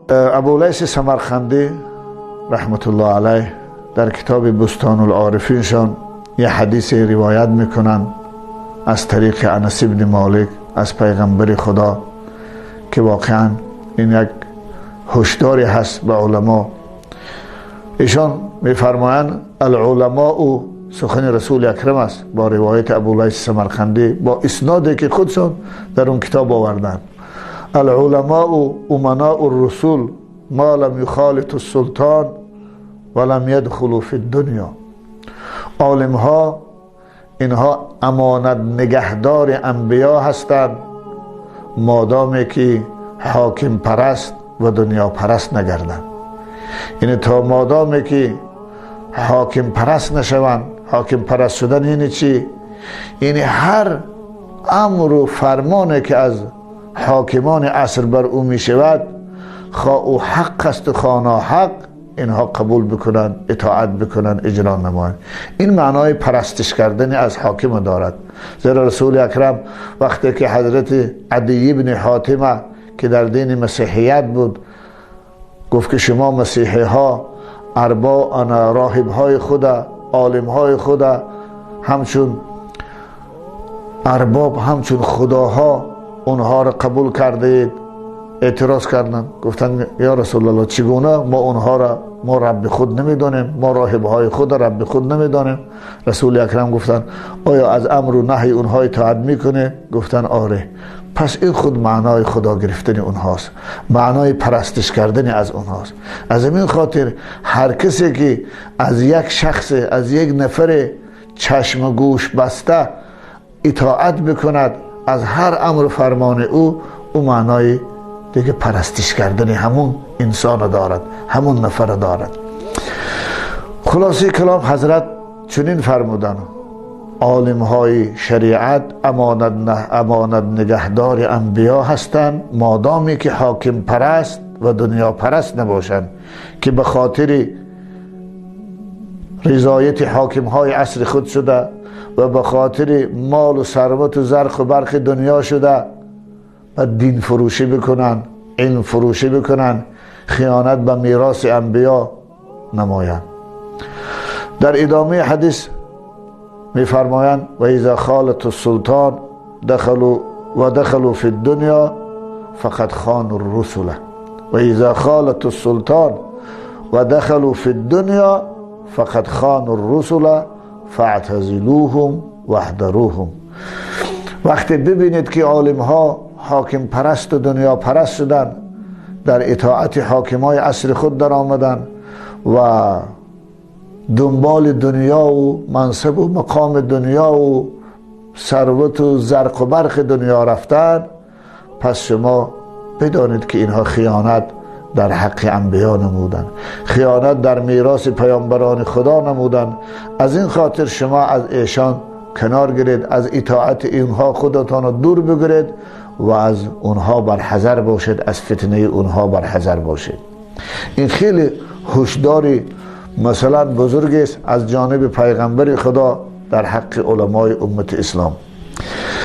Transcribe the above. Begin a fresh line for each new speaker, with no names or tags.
ابولیث سمرقندی رحمت الله علیه در کتاب بستان العارفینشان یه حدیث روایت میکنن از طریق انس بن مالک از پیغمبر خدا که واقعا این یک هشداری هست به علما. ایشان میفرمایند العلماء، سخن رسول اکرم است با روایت ابولیث سمرقندی با اسنادی که خودشان در اون کتاب آوردند. العلماء امناء الرسول ما لم يخالط السلطان ولم يدخلوا في الدنيا. عالم ها اینها امانت نگهدار انبیا هستند مادامی که حاکم پرست و دنیا پرست نگردند. یعنی تا مادامی که حاکم پرست نشوند. حاکم پرست شدن یعنی چی؟ یعنی هر امر و فرمانی که از حاکمان عصر بر او می شود، خواه او حق است و خواه ناحق، اینها قبول بکنن، اطاعت بکنن، اجرا نمایند. این معنای پرستش کردن از حاکم دارد. زیرا رسول اکرم وقتی که حضرت عدی بن حاتمه که در دین مسیحیت بود گفت که شما مسیحی ها راهب های خدا، عالم های خدا همچون ارباب، همچون خداها اونها را قبول کرده اید، اعتراض کردن. گفتن یا رسول الله چگونه ما اونها را ما رب خود نمیدانیم، ما راهب های خود رب خود نمیدانیم؟ رسول اکرم گفتن آیا از امر و نهی اونها اطاعت میکنه؟ گفتن آره. پس این خود معنای خدا گرفتن اونهاست، معنای پرستش کردن از اونهاست. از این خاطر هر کسی که از یک شخص، از یک نفر چشم و گوش بسته اطاعت بکند از هر امر فرمان او معنای دیگه پرستش کردن همون انسان دارد، همون نفر دارد. خلاصه کلام حضرت چنین فرمودن عالم های شریعت امانت نگهدار انبیا هستند مادامی که حاکم پرست و دنیا پرست نباشند، که به خاطر رضایت حاکم های عصر خود شده و به خاطر مال و ثروت و زرق و برق دنیا شده و دین فروشی بکنن، علم فروشی بکنن، خیانت به میراث انبیا نمایند. در ادامه حدیث میفرمایند و اذا خالط السلطان دخلوا فی الدنیا فقد خانوا الرسل و اذا خالط السلطان دخلوا فی الدنیا فقد خانوا الرسل فاعتزلوهم واحذروهم. وقتی ببینید که عالم ها حاکم پرست و دنیا پرست شدن، در اطاعت حاکمای عصر خود در آمدن و دنبال دنیا و منصب و مقام دنیا و ثروت و زرق و برق دنیا رفتن، پس شما بدانید که اینها خیانت در حق انبیا نمودن، خیانت در میراث پیامبران خدا نمودن. از این خاطر شما از ایشان کنار گیرید، از اطاعت اینها خودتان رو دور بگیرید و از اونها برحذر باشید، از فتنه اونها برحذر باشید. این خیلی هشداری مثلا بزرگ است از جانب پیغمبر خدا در حق علمای امت اسلام.